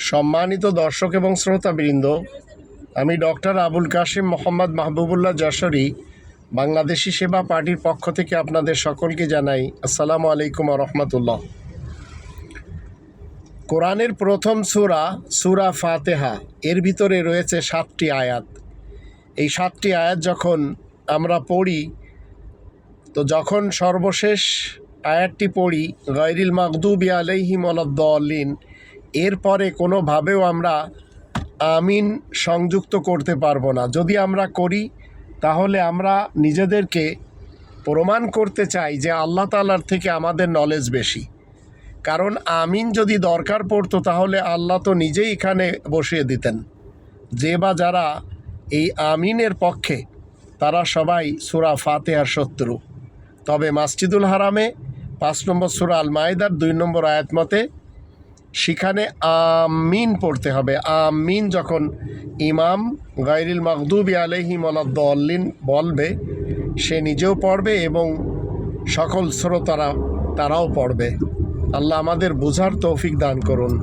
সম্মানিত দর্শক এবং শ্রোতাবৃন্দ, আমি ডক্টর আবুল কাশেম মোহাম্মদ মাহবুবুল্লাহ যশোরী বাংলাদেশি সেবা পার্টির পক্ষ থেকে আপনাদের সকলকে জানাই আসসালামু আলাইকুম ওয়া রাহমাতুল্লাহ। কোরআনের প্রথম সূরা ফাতিহা, এর ভিতরে রয়েছে 7টি আয়াত। এই 7টি আয়াত যখন আমরা পড়ি, তো যখন সর্বশেষ আয়াতটি পড়ি গায়রিল মাগদুবি আলাইহিম ওয়ালাদ-দাল্লিন, এরপরে কোনোভাবেও আমরা আমিন সংযুক্ত করতে পারবো না। যদি আমরা করি তাহলে আমরা নিজেদেরকে প্রমাণ করতে চাই যে আল্লাহ তাআলার থেকে আমাদের নলেজ বেশি। কারণ আমিন যদি দরকার পড়তো তাহলে আল্লাহ তো নিজেই এখানে বসিয়ে দিতেন। যে বা যারা এই আমিনের পক্ষে তারা সবাই সূরা ফাতিহার শত্রু। তবে মসজিদুল হারামে 5 নম্বর সূরা আল মাইদার 2 নম্বর আয়াত মতে সেখানে আমিন পড়তে হবে। আমিন যখন ইমাম গায়রিল মাগদুবি আলাইহিম ওয়ালাদ-দাল্লিন বলবে, সে নিজেও পড়বে এবং সকল শ্রোতারাও পড়বে। আল্লাহ আমাদের বুঝার তৌফিক দান করুন।